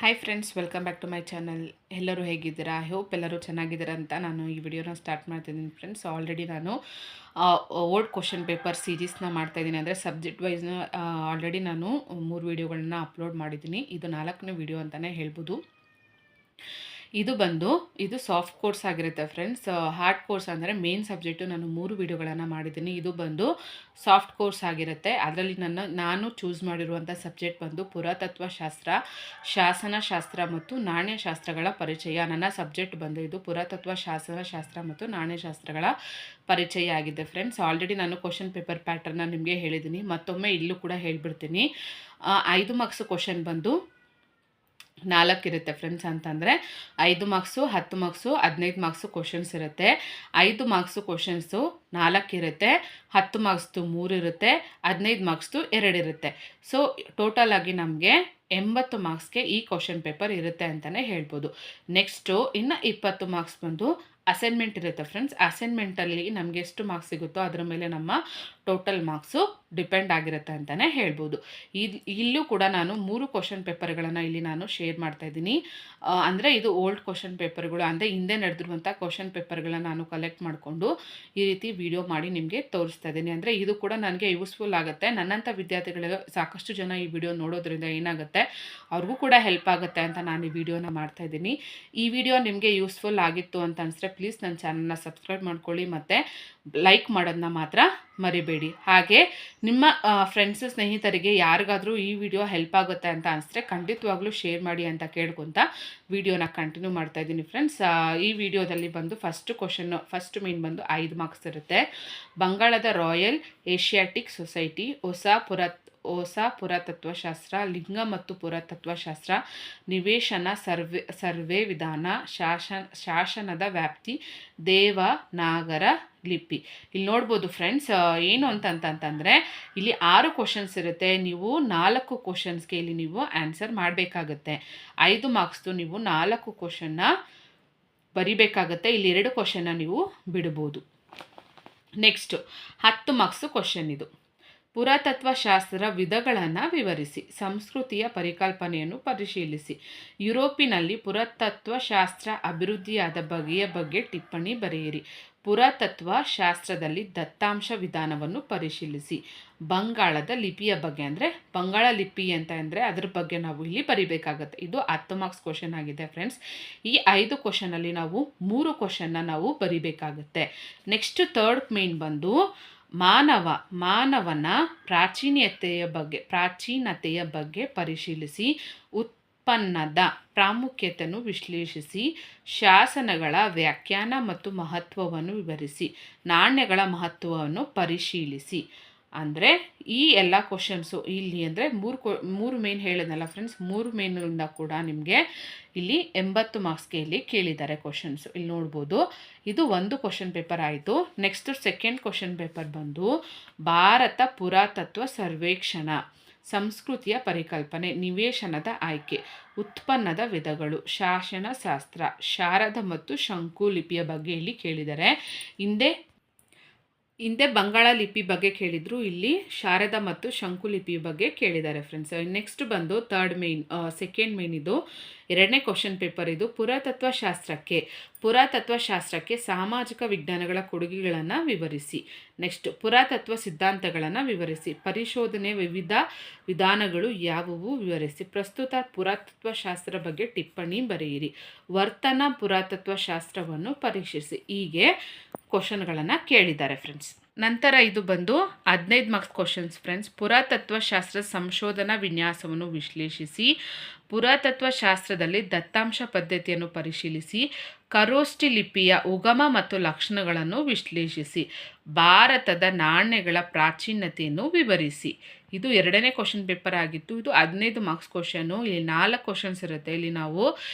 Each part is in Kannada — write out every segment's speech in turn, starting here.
Hi friends, welcome back to my channel. ಎಲ್ಲರೂ ಹೇಗಿದ್ದೀರಾ? ಐ ಹೋಪ್ ಎಲ್ಲರೂ ಚೆನ್ನಾಗಿದ್ದೀರಾ ಅಂತ ನಾನು ಈ ವಿಡಿಯೋನ ಸ್ಟಾರ್ಟ್ ಮಾಡ್ತಿದ್ದೀನಿ ಫ್ರೆಂಡ್ಸ್. ಆಲ್ರೆಡಿ ನಾನು ಓಲ್ಡ್ ಕ್ವಶನ್ ಪೇಪರ್ ಸೀರೀಸ್ನ ಮಾಡ್ತಾಯಿದ್ದೀನಿ. ಅಂದರೆ ಸಬ್ಜೆಕ್ಟ್ ವೈಸ್ನ ಆಲ್ರೆಡಿ ನಾನು 3 ವೀಡಿಯೋಗಳನ್ನ ಅಪ್ಲೋಡ್ ಮಾಡಿದ್ದೀನಿ. ಇದು 4ನೇ ವಿಡಿಯೋ ಅಂತಲೇ ಹೇಳ್ಬೋದು. ಇದು ಸಾಫ್ಟ್ ಕೋರ್ಸ್ ಆಗಿರುತ್ತೆ ಫ್ರೆಂಡ್ಸ್. ಹಾರ್ಡ್ ಕೋರ್ಸ್ ಅಂದರೆ ಮೇನ್ ಸಬ್ಜೆಕ್ಟು ನಾನು 3 ವೀಡಿಯೋಗಳನ್ನು ಮಾಡಿದ್ದೀನಿ. ಇದು ಸಾಫ್ಟ್ ಕೋರ್ಸ್ ಆಗಿರುತ್ತೆ. ಅದರಲ್ಲಿ ನಾನು ಚೂಸ್ ಮಾಡಿರುವಂಥ ಸಬ್ಜೆಕ್ಟ್ ಪುರಾತತ್ವಶಾಸ್ತ್ರ, ಶಾಸನಶಾಸ್ತ್ರ ಮತ್ತು ನಾಣ್ಯಶಾಸ್ತ್ರಗಳ ಪರಿಚಯ. ನನ್ನ ಸಬ್ಜೆಕ್ಟ್ ಇದು ಪುರಾತತ್ವ, ಶಾಸನಶಾಸ್ತ್ರ ಮತ್ತು ನಾಣ್ಯಶಾಸ್ತ್ರಗಳ ಪರಿಚಯ ಆಗಿದೆ ಫ್ರೆಂಡ್ಸ್. ಆಲ್ರೆಡಿ ನಾನು ಕ್ವಶನ್ ಪೇಪರ್ ಪ್ಯಾಟರ್ನ ನಿಮಗೆ ಹೇಳಿದ್ದೀನಿ. ಮತ್ತೊಮ್ಮೆ ಇಲ್ಲೂ ಕೂಡ ಹೇಳ್ಬಿಡ್ತೀನಿ. 5 ಮಾರ್ಕ್ಸ್ ಕ್ವಶನ್ 4 ಇರುತ್ತೆ ಫ್ರೆಂಡ್ಸ್. ಅಂತಂದರೆ 5 ಮಾರ್ಕ್ಸು, 10 ಮಾರ್ಕ್ಸು, 15 ಮಾರ್ಕ್ಸು ಕ್ವಶನ್ಸ್ ಇರುತ್ತೆ. 5 ಮಾರ್ಕ್ಸು ಕ್ವಶನ್ಸು 4 ಇರುತ್ತೆ, 10 ಮಾರ್ಕ್ಸ್ದು 3 ಇರುತ್ತೆ, 15 ಮಾರ್ಕ್ಸ್ದು 2 ಇರುತ್ತೆ. ಸೊ ಟೋಟಲ್ ಆಗಿ ನಮಗೆ 80 ಮಾರ್ಕ್ಸ್ಗೆ ಈ ಕ್ವಶನ್ ಪೇಪರ್ ಇರುತ್ತೆ ಅಂತಲೇ ಹೇಳ್ಬೋದು. ನೆಕ್ಸ್ಟು ಇನ್ನು 20 ಮಾರ್ಕ್ಸ್ ಅಸೈನ್ಮೆಂಟ್ ಇರುತ್ತೆ ಫ್ರೆಂಡ್ಸ್. ಅಸೈನ್ಮೆಂಟಲ್ಲಿ ನಮಗೆ ಎಷ್ಟು ಮಾರ್ಕ್ಸ್ ಸಿಗುತ್ತೋ ಅದರ ಮೇಲೆ ನಮ್ಮ ಟೋಟಲ್ ಮಾರ್ಕ್ಸು ಡಿಪೆಂಡ್ ಆಗಿರುತ್ತೆ ಅಂತಲೇ ಹೇಳ್ಬೋದು. ಇಲ್ಲೂ ಕೂಡ ನಾನು 3 ಕ್ವಶನ್ ಪೇಪರ್ಗಳನ್ನು ಇಲ್ಲಿ ನಾನು ಶೇರ್ ಮಾಡ್ತಾಯಿದ್ದೀನಿ. ಅಂದರೆ ಇದು ಓಲ್ಡ್ ಕ್ವಶನ್ ಪೇಪರ್ಗಳು, ಅಂದರೆ ಹಿಂದೆ ನಡೆದಿರುವಂಥ ಕ್ವಶನ್ ಪೇಪರ್ಗಳನ್ನ ನಾನು ಕಲೆಕ್ಟ್ ಮಾಡಿಕೊಂಡು ಈ ರೀತಿ ವಿಡಿಯೋ ಮಾಡಿ ನಿಮಗೆ ತೋರಿಸ್ತಾ ಇದ್ದೀನಿ. ಅಂದರೆ ಇದು ಕೂಡ ನನಗೆ ಯೂಸ್ಫುಲ್ ಆಗುತ್ತೆ. ನನ್ನಂಥ ವಿದ್ಯಾರ್ಥಿಗಳಿಗೆ ಸಾಕಷ್ಟು ಜನ ಈ ವಿಡಿಯೋ ನೋಡೋದ್ರಿಂದ ಏನಾಗುತ್ತೆ, ಅವ್ರಿಗೂ ಕೂಡ ಹೆಲ್ಪ್ ಆಗುತ್ತೆ ಅಂತ ನಾನು ಈ ವಿಡಿಯೋನ ಮಾಡ್ತಾಯಿದ್ದೀನಿ. ಈ ವಿಡಿಯೋ ನಿಮಗೆ ಯೂಸ್ಫುಲ್ ಆಗಿತ್ತು ಅಂತ ಅನಿಸಿದ್ರೆ ಪ್ಲೀಸ್ ನನ್ನ ಚಾನಲ್ನ ಸಬ್ಸ್ಕ್ರೈಬ್ ಮಾಡ್ಕೊಳ್ಳಿ ಮತ್ತು ಲೈಕ್ ಮಾಡೋದನ್ನ ಮಾತ್ರ ಮರಿಬೇಡಿ. ಹಾಗೆ ನಿಮ್ಮ ಫ್ರೆಂಡ್ಸ್, ಸ್ನೇಹಿತರಿಗೆ ಯಾರಿಗಾದರೂ ಈ ವಿಡಿಯೋ ಹೆಲ್ಪ್ ಆಗುತ್ತೆ ಅಂತ ಅನಿಸಿದ್ರೆ ಖಂಡಿತವಾಗ್ಲೂ ಶೇರ್ ಮಾಡಿ ಅಂತ ಕೇಳ್ಕೊತ ವಿಡಿಯೋನ ಕಂಟಿನ್ಯೂ ಮಾಡ್ತಾ ಇದ್ದೀನಿ ಫ್ರೆಂಡ್ಸ್. ಈ ವಿಡಿಯೋದಲ್ಲಿ ಫಸ್ಟ್ ಮೇನ್ 5 ಮಾರ್ಕ್ಸ್ ಇರುತ್ತೆ. ಬಂಗಾಳದ ರಾಯಲ್ ಏಷಿಯಾಟಿಕ್ ಸೊಸೈಟಿ ಹೊಸ ಪುರಾತತ್ವಶಾಸ್ತ್ರ, ಲಿಂಗ ಮತ್ತು ಪುರಾತತ್ವಶಾಸ್ತ್ರ, ನಿವೇಶನ ಸರ್ವೆ ವಿಧಾನ, ಶಾಸನದ ವ್ಯಾಪ್ತಿ, ದೇವನಾಗರ ಲಿಪಿ. ಇಲ್ಲಿ ನೋಡ್ಬೋದು ಫ್ರೆಂಡ್ಸ್, ಏನು ಅಂತಂತಂದರೆ ಇಲ್ಲಿ 6 ಕ್ವಶನ್ಸ್ ಇರುತ್ತೆ. ನೀವು 4 ಕ್ವಶನ್ಸ್ಗೆ ಇಲ್ಲಿ ನೀವು ಆನ್ಸರ್ ಮಾಡಬೇಕಾಗತ್ತೆ. 5 ಮಾರ್ಕ್ಸ್ದು ನೀವು 4 ಕ್ವಶನ್ನ ಬರಿಬೇಕಾಗತ್ತೆ. ಇಲ್ಲಿ 2 ಕ್ವಶನ್ನ ನೀವು ಬಿಡ್ಬೋದು. ನೆಕ್ಸ್ಟು 10 ಮಾರ್ಕ್ಸು ಕ್ವಶನ್ ಇದು. ಪುರಾತತ್ವಶಾಸ್ತ್ರ ವಿಧಗಳನ್ನು ವಿವರಿಸಿ, ಸಂಸ್ಕೃತಿಯ ಪರಿಕಲ್ಪನೆಯನ್ನು ಪರಿಶೀಲಿಸಿ, ಯುರೋಪಿನಲ್ಲಿ ಪುರಾತತ್ವಶಾಸ್ತ್ರ ಅಭಿವೃದ್ಧಿಯಾದ ಬಗೆಯ ಬಗ್ಗೆ ಟಿಪ್ಪಣಿ ಬರೆಯಿರಿ, ಪುರಾತತ್ವ ಶಾಸ್ತ್ರದಲ್ಲಿ ದತ್ತಾಂಶ ವಿಧಾನವನ್ನು ಪರಿಶೀಲಿಸಿ, ಬಂಗಾಳದ ಲಿಪಿಯ ಬಗ್ಗೆ, ಅಂದರೆ ಬಂಗಾಳ ಲಿಪಿ ಅಂತ ಅಂದರೆ ಅದ್ರ ಬಗ್ಗೆ ನಾವು ಇಲ್ಲಿ ಬರಿಬೇಕಾಗತ್ತೆ. ಇದು 10 ಮಾರ್ಕ್ಸ್ ಕ್ವಶನ್ ಆಗಿದೆ ಫ್ರೆಂಡ್ಸ್. ಈ 5 ಕ್ವಶನಲ್ಲಿ ನಾವು 3 ಕ್ವಶನ್ನ ನಾವು ಬರಿಬೇಕಾಗತ್ತೆ. ನೆಕ್ಸ್ಟ್ ಥರ್ಡ್ ಮೇನ್ ಮಾನವನ ಪ್ರಾಚೀನತೆಯ ಬಗ್ಗೆ ಪರಿಶೀಲಿಸಿ, ಉತ್ಪನ್ನದ ಪ್ರಾಮುಖ್ಯತೆಯನ್ನು ವಿಶ್ಲೇಷಿಸಿ, ಶಾಸನಗಳ ವ್ಯಾಖ್ಯಾನ ಮತ್ತು ಮಹತ್ವವನ್ನು ವಿವರಿಸಿ, ನಾಣ್ಯಗಳ ಮಹತ್ವವನ್ನು ಪರಿಶೀಲಿಸಿ. ಅಂದರೆ ಈ ಎಲ್ಲ ಕ್ವಶನ್ಸು ಇಲ್ಲಿ ಅಂದರೆ 3 ಮೇನ್ ಹೇಳಿದ್ನಲ್ಲ ಫ್ರೆಂಡ್ಸ್, 3 ಮೇನಿಂದ ಕೂಡ ನಿಮಗೆ ಇಲ್ಲಿ 80 ಮಾರ್ಕ್ಸ್ಗೆ ಇಲ್ಲಿ ಕೇಳಿದ್ದಾರೆ ಕ್ವಶನ್ಸು. ಇಲ್ಲಿ ನೋಡ್ಬೋದು, ಇದು ಒಂದು ಕ್ವಶನ್ ಪೇಪರ್ ಆಯಿತು. Next second question paper Bharat ಪುರಾತತ್ವ ಸರ್ವೇಕ್ಷಣ, ಸಂಸ್ಕೃತಿಯ ಪರಿಕಲ್ಪನೆ, ನಿವೇಶನದ ಆಯ್ಕೆ, ಉತ್ಪನ್ನದ ವಿಧಗಳು, ಶಾಸನಶಾಸ್ತ್ರ, ಶಾರದ ಮತ್ತು ಶಂಕು ಲಿಪಿಯ ಬಗ್ಗೆ ಇಲ್ಲಿ ಕೇಳಿದ್ದಾರೆ. ಹಿಂದೆ ಬಂಗಾಳ ಲಿಪಿ ಬಗ್ಗೆ ಕೇಳಿದ್ರು, ಇಲ್ಲಿ ಶಾರದ ಮತ್ತು ಶಂಕು ಲಿಪಿ ಬಗ್ಗೆ ಕೇಳಿದ್ದಾರೆ ಫ್ರೆಂಡ್ಸ್. ನೆಕ್ಸ್ಟ್ ಸೆಕೆಂಡ್ ಮೇನ್ ಇದು 2ನೇ ಕ್ವಶನ್ ಪೇಪರ್. ಇದು ಪುರಾತತ್ವಶಾಸ್ತ್ರಕ್ಕೆ ಸಾಮಾಜಿಕ ವಿಜ್ಞಾನಗಳ ಕೊಡುಗೆಗಳನ್ನು ವಿವರಿಸಿ. ನೆಕ್ಸ್ಟ್ ಪುರಾತತ್ವ ಸಿದ್ಧಾಂತಗಳನ್ನು ವಿವರಿಸಿ, ಪರಿಶೋಧನೆ ವಿವಿಧ ವಿಧಾನಗಳು ಯಾವುವು ವಿವರಿಸಿ, ಪ್ರಸ್ತುತ ಪುರಾತತ್ವಶಾಸ್ತ್ರ ಬಗ್ಗೆ ಟಿಪ್ಪಣಿ ಬರೆಯಿರಿ, ವರ್ತನ ಪುರಾತತ್ವಶಾಸ್ತ್ರವನ್ನು ಪರೀಕ್ಷಿಸಿ. ಹೀಗೆ ಕ್ವಶನ್ಗಳನ್ನು ಕೇಳಿದ್ದಾರೆ ಫ್ರೆಂಡ್ಸ್. ನಂತರ ಇದು 15 ಮಾರ್ಕ್ಸ್ ಕ್ವಶನ್ಸ್ ಫ್ರೆಂಡ್ಸ್. ಪುರಾತತ್ವಶಾಸ್ತ್ರ ಸಂಶೋಧನಾ ವಿನ್ಯಾಸವನ್ನು ವಿಶ್ಲೇಷಿಸಿ, ಪುರಾತತ್ವಶಾಸ್ತ್ರದಲ್ಲಿ ದತ್ತಾಂಶ ಪದ್ಧತಿಯನ್ನು ಪರಿಶೀಲಿಸಿ, ಖರೋಷ್ಠಿ ಲಿಪಿಯ ಉಗಮ ಮತ್ತು ಲಕ್ಷಣಗಳನ್ನು ವಿಶ್ಲೇಷಿಸಿ, ಭಾರತದ ನಾಣ್ಯಗಳ ಪ್ರಾಚೀನತೆಯನ್ನು ವಿವರಿಸಿ. ಇದು 2ನೇ ಕ್ವಶನ್ ಪೇಪರ್ ಆಗಿತ್ತು. ಇದು 15 ಮಾರ್ಕ್ಸ್ ಕ್ವಶನು. ಇಲ್ಲಿ 4 ಕ್ವಶನ್ಸ್ ಇರುತ್ತೆ. ಇಲ್ಲಿ ನಾವು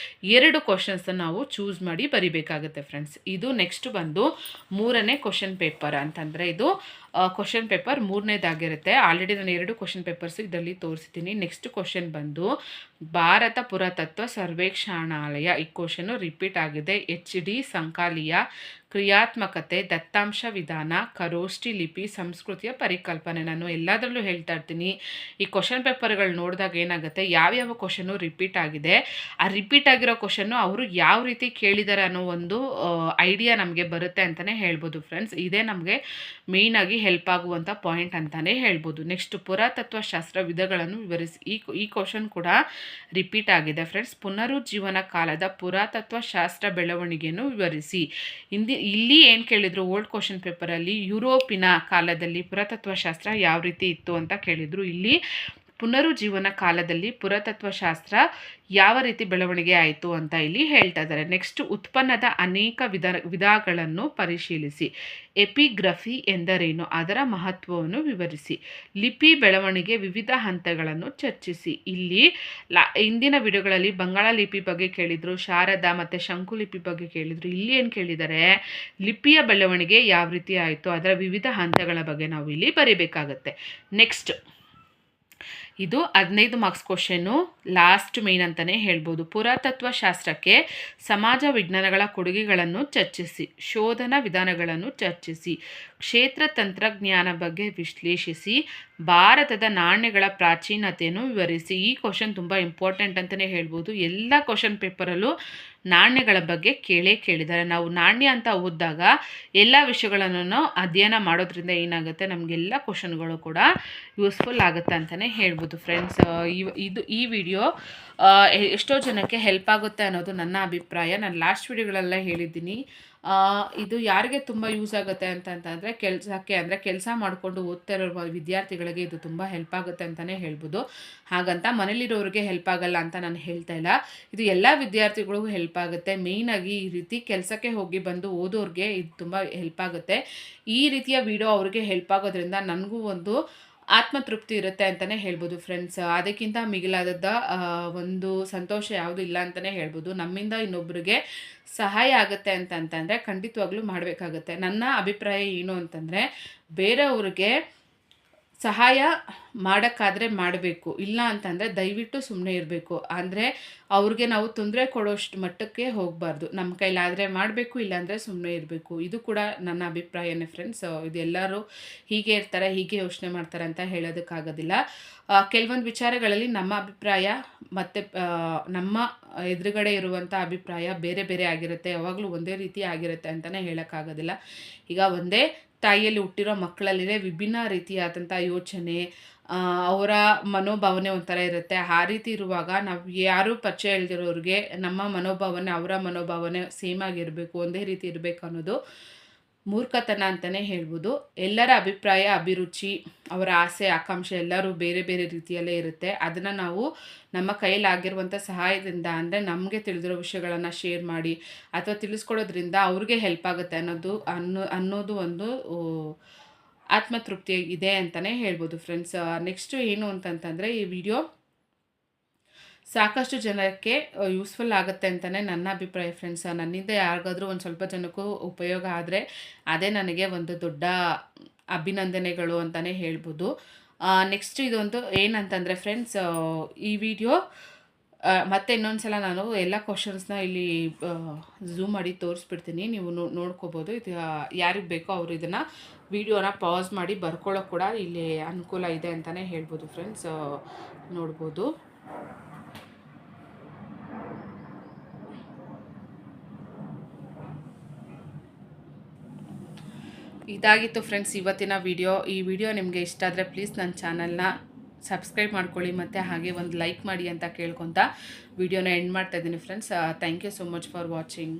2 ಕ್ವಶನ್ಸ್ ನಾವು ಚೂಸ್ ಮಾಡಿ ಬರಿಬೇಕಾಗುತ್ತೆ ಫ್ರೆಂಡ್ಸ್. ಇದು ನೆಕ್ಸ್ಟ್ 3ನೇ ಕ್ವಶನ್ ಪೇಪರ್ ಅಂತಂದರೆ ಇದು ಕ್ವಶನ್ ಪೇಪರ್ 3ನೇದಾಗಿರುತ್ತೆ. ಆಲ್ರೆಡಿ ನಾನು 2 ಕ್ವಶನ್ ಪೇಪರ್ಸ್ ಇದರಲ್ಲಿ ತೋರಿಸ್ತೀನಿ. ನೆಕ್ಸ್ಟ್ ಕ್ವಶನ್ ಭಾರತ ಪುರಾತತ್ವ ಸರ್ವೇಕ್ಷಣಾಲಯ. ಈ ಕ್ವಶನು ರಿಪೀಟ್ ಆಗಿದೆ. HD ಸಂಕಾಲಿಯ ಕ್ರಿಯಾತ್ಮಕತೆ, ದತ್ತಾಂಶ ವಿಧಾನ, ಖರೋಷ್ಠಿ ಲಿಪಿ, ಸಂಸ್ಕೃತಿಯ ಪರಿಕಲ್ಪನೆ. ನಾನು ಎಲ್ಲದರಲ್ಲೂ ಹೇಳ್ತಾ ಇರ್ತೀನಿ, ಈ ಕ್ವಶನ್ ಪೇಪರ್ಗಳು ನೋಡಿದಾಗ ಏನಾಗುತ್ತೆ, ಯಾವ್ಯಾವ ಕ್ವಶನ್ನು ರಿಪೀಟ್ ಆಗಿದೆ, ಆ ರಿಪೀಟ್ ಆಗಿರೋ ಕ್ವಶನ್ನು ಅವರು ಯಾವ ರೀತಿ ಕೇಳಿದ್ದಾರೆ ಅನ್ನೋ ಒಂದು ಐಡಿಯಾ ನಮಗೆ ಬರುತ್ತೆ ಅಂತಲೇ ಹೇಳ್ಬೋದು ಫ್ರೆಂಡ್ಸ್. ಇದೇ ನಮಗೆ ಮೇಯ್ನಾಗಿ ಹೆಲ್ಪ್ ಆಗುವಂಥ ಪಾಯಿಂಟ್ ಅಂತಲೇ ಹೇಳ್ಬೋದು. ನೆಕ್ಸ್ಟ್, ಪುರಾತತ್ವಶಾಸ್ತ್ರ ವಿಧಗಳನ್ನು ವಿವರಿಸಿ. ಈ ಕ್ವಶನ್ ಕೂಡ ರಿಪೀಟ್ ಆಗಿದೆ ಫ್ರೆಂಡ್ಸ್. ಪುನರುಜ್ಜೀವನ ಕಾಲದ ಪುರಾತತ್ವ ಶಾಸ್ತ್ರ ಬೆಳವಣಿಗೆಯನ್ನು ವಿವರಿಸಿ. ಇಲ್ಲಿ ಏನು ಕೇಳಿದ್ರು ಓಲ್ಡ್ ಕ್ವಶನ್ ಪೇಪರಲ್ಲಿ, ಯುರೋಪಿನ ಕಾಲದಲ್ಲಿ ಪುರಾತತ್ವಶಾಸ್ತ್ರ ಯಾವ ರೀತಿ ಇತ್ತು ಅಂತ ಕೇಳಿದರು. ಇಲ್ಲಿ ಪುನರುಜ್ಜೀವನ ಕಾಲದಲ್ಲಿ ಪುರಾತತ್ವಶಾಸ್ತ್ರ ಯಾವ ರೀತಿ ಬೆಳವಣಿಗೆ ಆಯಿತು ಅಂತ ಇಲ್ಲಿ ಹೇಳ್ತಾ ಇದ್ದಾರೆ. ನೆಕ್ಸ್ಟ್, ಉತ್ಪನ್ನದ ಅನೇಕ ವಿಧಗಳನ್ನು ಪರಿಶೀಲಿಸಿ. ಎಪಿಗ್ರಫಿ ಎಂದರೇನು, ಅದರ ಮಹತ್ವವನ್ನು ವಿವರಿಸಿ. ಲಿಪಿ ಬೆಳವಣಿಗೆ ವಿವಿಧ ಹಂತಗಳನ್ನು ಚರ್ಚಿಸಿ. ಇಲ್ಲಿ ಹಿಂದಿನ ವಿಡಿಯೋಗಳಲ್ಲಿ ಬಂಗಾಳ ಲಿಪಿ ಬಗ್ಗೆ ಕೇಳಿದರು, ಶಾರದಾ ಮತ್ತು ಶಂಕುಲಿಪಿ ಬಗ್ಗೆ ಕೇಳಿದರು. ಇಲ್ಲಿ ಏನು ಕೇಳಿದ್ದಾರೆ, ಲಿಪಿಯ ಬೆಳವಣಿಗೆ ಯಾವ ರೀತಿ ಆಯಿತು, ಅದರ ವಿವಿಧ ಹಂತಗಳ ಬಗ್ಗೆ ನಾವು ಇಲ್ಲಿ ಬರೀಬೇಕಾಗತ್ತೆ. ನೆಕ್ಸ್ಟ್, ಇದು 15 ಮಾರ್ಕ್ಸ್ ಕ್ವಶನ್ನು, ಲಾಸ್ಟ್ ಮೇನ್ ಅಂತಲೇ ಹೇಳ್ಬೋದು. ಪುರಾತತ್ವ ಶಾಸ್ತ್ರಕ್ಕೆ ಸಮಾಜ ವಿಜ್ಞಾನಗಳ ಕೊಡುಗೆಗಳನ್ನು ಚರ್ಚಿಸಿ. ಶೋಧನಾ ವಿಧಾನಗಳನ್ನು ಚರ್ಚಿಸಿ. ಕ್ಷೇತ್ರ ತಂತ್ರಜ್ಞಾನ ಬಗ್ಗೆ ವಿಶ್ಲೇಷಿಸಿ. ಭಾರತದ ನಾಣ್ಯಗಳ ಪ್ರಾಚೀನತೆಯನ್ನು ವಿವರಿಸಿ. ಈ ಕ್ವಶನ್ ತುಂಬ ಇಂಪಾರ್ಟೆಂಟ್ ಅಂತಲೇ ಹೇಳ್ಬೋದು. ಎಲ್ಲ ಕ್ವಶನ್ ಪೇಪರಲ್ಲೂ ನಾಣ್ಯಗಳ ಬಗ್ಗೆ ಕೇಳಿದ್ದಾರೆ. ನಾವು ನಾಣ್ಯ ಅಂತ ಓದಿದಾಗ ಎಲ್ಲ ವಿಷಯಗಳನ್ನು ಅಧ್ಯಯನ ಮಾಡೋದ್ರಿಂದ ಏನಾಗುತ್ತೆ, ನಮಗೆಲ್ಲ ಕ್ವಶನ್ಗಳು ಕೂಡ ಯೂಸ್ಫುಲ್ ಆಗುತ್ತೆ ಅಂತಲೇ ಹೇಳ್ಬೋದು ಫ್ರೆಂಡ್ಸ್. ಈ ವಿಡಿಯೋ ಎಷ್ಟೋ ಜನಕ್ಕೆ ಹೆಲ್ಪ್ ಆಗುತ್ತೆ ಅನ್ನೋದು ನನ್ನ ಅಭಿಪ್ರಾಯ. ನಾನು ಲಾಸ್ಟ್ ವಿಡಿಯೋಗಳೆಲ್ಲ ಹೇಳಿದ್ದೀನಿ. ಇದು ಯಾರಿಗೆ ತುಂಬ ಯೂಸ್ ಆಗುತ್ತೆ ಅಂತಂದರೆ ಕೆಲಸ ಮಾಡಿಕೊಂಡು ಓದ್ತಾ ಇರೋ ವಿದ್ಯಾರ್ಥಿಗಳಿಗೆ ಇದು ತುಂಬ ಹೆಲ್ಪ್ ಆಗುತ್ತೆ ಅಂತಲೇ ಹೇಳ್ಬೋದು. ಹಾಗಂತ ಮನೇಲಿರೋರಿಗೆ ಹೆಲ್ಪ್ ಆಗಲ್ಲ ಅಂತ ನಾನು ಹೇಳ್ತಾ ಇಲ್ಲ. ಇದು ಎಲ್ಲ ವಿದ್ಯಾರ್ಥಿಗಳಿಗೂ ಹೆಲ್ಪ್ ಆಗುತ್ತೆ. ಮೇಯ್ನಾಗಿ ಈ ರೀತಿ ಕೆಲಸಕ್ಕೆ ಹೋಗಿ ಬಂದು ಓದೋರಿಗೆ ಇದು ತುಂಬ ಹೆಲ್ಪ್ ಆಗುತ್ತೆ. ಈ ರೀತಿಯ ವಿಡಿಯೋ ಅವ್ರಿಗೆ ಹೆಲ್ಪ್ ಆಗೋದ್ರಿಂದ ನನಗೂ ಒಂದು ಆತ್ಮತೃಪ್ತಿ ಇರುತ್ತೆ ಅಂತಲೇ ಹೇಳ್ಬೋದು ಫ್ರೆಂಡ್ಸ್. ಅದಕ್ಕಿಂತ ಮಿಗಿಲಾದ ಒಂದು ಸಂತೋಷ ಯಾವುದೂ ಇಲ್ಲ ಅಂತಲೇ ಹೇಳ್ಬೋದು. ನಮ್ಮಿಂದ ಇನ್ನೊಬ್ಬರಿಗೆ ಸಹಾಯ ಆಗುತ್ತೆ ಅಂತಂತಂದರೆ ಖಂಡಿತವಾಗ್ಲೂ ಮಾಡಬೇಕಾಗತ್ತೆ. ನನ್ನ ಅಭಿಪ್ರಾಯ ಏನು ಅಂತಂದರೆ, ಬೇರೆಯವ್ರಿಗೆ ಸಹಾಯ ಮಾಡೋಕ್ಕಾದರೆ ಮಾಡಬೇಕು, ಇಲ್ಲ ಅಂತಂದರೆ ದಯವಿಟ್ಟು ಸುಮ್ಮನೆ ಇರಬೇಕು. ಅಂದರೆ ಅವ್ರಿಗೆ ನಾವು ತೊಂದರೆ ಕೊಡೋಷ್ಟು ಮಟ್ಟಕ್ಕೆ ಹೋಗಬಾರ್ದು. ನಮ್ಮ ಕೈಲಾದರೆ ಮಾಡಬೇಕು, ಇಲ್ಲಾಂದರೆ ಸುಮ್ಮನೆ ಇರಬೇಕು. ಇದು ಕೂಡ ನನ್ನ ಅಭಿಪ್ರಾಯನೇ ಫ್ರೆಂಡ್ಸ್. ಇದು ಎಲ್ಲರೂ ಹೀಗೆ ಇರ್ತಾರೆ, ಹೀಗೆ ಯೋಚನೆ ಮಾಡ್ತಾರೆ ಅಂತ ಹೇಳೋದಕ್ಕಾಗೋದಿಲ್ಲ. ಕೆಲವೊಂದು ವಿಚಾರಗಳಲ್ಲಿ ನಮ್ಮ ಅಭಿಪ್ರಾಯ ಮತ್ತು ನಮ್ಮ ಎದುರುಗಡೆ ಇರುವಂಥ ಅಭಿಪ್ರಾಯ ಬೇರೆ ಬೇರೆ ಆಗಿರುತ್ತೆ. ಯಾವಾಗಲೂ ಒಂದೇ ರೀತಿ ಆಗಿರುತ್ತೆ ಅಂತಲೇ ಹೇಳೋಕ್ಕಾಗೋದಿಲ್ಲ. ಈಗ ಒಂದೇ ತಾಯಿಯಲ್ಲಿ ಹುಟ್ಟಿರೋ ಮಕ್ಕಳಲ್ಲಿನೇ ವಿಭಿನ್ನ ರೀತಿಯಾದಂಥ ಯೋಚನೆ, ಅವರ ಮನೋಭಾವನೆ ಒಂಥರ ಇರುತ್ತೆ. ಆ ರೀತಿ ಇರುವಾಗ ನಾವು ಯಾರೂ ಪರಿಚಯ ಇಲ್ದಿರೋರಿಗೆ ನಮ್ಮ ಮನೋಭಾವನೆ ಅವರ ಮನೋಭಾವನೆ ಸೇಮ್ ಆಗಿರಬೇಕು, ಒಂದೇ ರೀತಿ ಇರಬೇಕು ಅನ್ನೋದು ಮೂರ್ಖತನ ಅಂತಲೇ ಹೇಳ್ಬೋದು. ಎಲ್ಲರ ಅಭಿಪ್ರಾಯ, ಅಭಿರುಚಿ, ಅವರ ಆಸೆ ಆಕಾಂಕ್ಷೆ ಎಲ್ಲರೂ ಬೇರೆ ಬೇರೆ ರೀತಿಯಲ್ಲೇ ಇರುತ್ತೆ. ಅದನ್ನು ನಾವು ನಮ್ಮ ಕೈಲಾಗಿರುವಂಥ ಸಹಾಯದಿಂದ, ಅಂದರೆ ನಮಗೆ ತಿಳಿದಿರೋ ವಿಷಯಗಳನ್ನು ಶೇರ್ ಮಾಡಿ ಅಥವಾ ತಿಳಿಸ್ಕೊಡೋದ್ರಿಂದ ಅವ್ರಿಗೆ ಹೆಲ್ಪ್ ಆಗುತ್ತೆ ಅನ್ನೋದು ಒಂದು ಆತ್ಮತೃಪ್ತಿ ಇದೆ ಅಂತಲೇ ಹೇಳ್ಬೋದು ಫ್ರೆಂಡ್ಸ್. ನೆಕ್ಸ್ಟು ಏನು ಅಂತಂತಂದರೆ, ಈ ವಿಡಿಯೋ ಸಾಕಷ್ಟು ಜನಕ್ಕೆ ಯೂಸ್ಫುಲ್ ಆಗುತ್ತೆ ಅಂತಲೇ ನನ್ನ ಅಭಿಪ್ರಾಯ ಫ್ರೆಂಡ್ಸ್. ನನ್ನಿಂದ ಯಾರಿಗಾದರೂ ಒಂದು ಸ್ವಲ್ಪ ಜನಕ್ಕೂ ಉಪಯೋಗ ಆದರೆ ಅದೇ ನನಗೆ ಒಂದು ದೊಡ್ಡ ಅಭಿನಂದನೆಗಳು ಅಂತಲೇ ಹೇಳ್ಬೋದು. ನೆಕ್ಸ್ಟ್ ಇದೊಂದು ಏನಂತಂದರೆ ಫ್ರೆಂಡ್ಸ್, ಈ ವಿಡಿಯೋ ಮತ್ತೆ ಇನ್ನೊಂದು ಸಲ ನಾನು ಎಲ್ಲ ಕ್ವಶನ್ಸ್ನ ಇಲ್ಲಿ ಝೂಮ್ ಮಾಡಿ ತೋರಿಸ್ಬಿಡ್ತೀನಿ, ನೀವು ನೋಡ್ಕೋಬೋದು. ಇದು ಯಾರಿಗೆ ಬೇಕೋ ಅವರು ಇದನ್ನು ವಿಡಿಯೋನ ಪಾಸ್ ಮಾಡಿ ಬರ್ಕೊಳ್ಳೋಕೆ ಕೂಡ ಇಲ್ಲಿ ಅನುಕೂಲ ಇದೆ ಅಂತಲೇ ಹೇಳ್ಬೋದು ಫ್ರೆಂಡ್ಸ್. ನೋಡ್ಬೋದು. ಇದಾಗಿತ್ತು ಫ್ರೆಂಡ್ಸ್ ಇವತ್ತಿನ ವಿಡಿಯೋ. ಈ ವಿಡಿಯೋ ನಿಮಗೆ ಇಷ್ಟ ಆದರೆ ಪ್ಲೀಸ್ ನನ್ನ ಚಾನಲ್ನ ಸಬ್ಸ್ಕ್ರೈಬ್ ಮಾಡ್ಕೊಳ್ಳಿ ಮತ್ತು ಹಾಗೆ ಒಂದು ಲೈಕ್ ಮಾಡಿ ಅಂತ ಕೇಳ್ಕೊತ ವಿಡಿಯೋನ ಎಂಡ್ ಮಾಡ್ತಾ ಇದ್ದೀನಿ friends. Thank you so much for watching.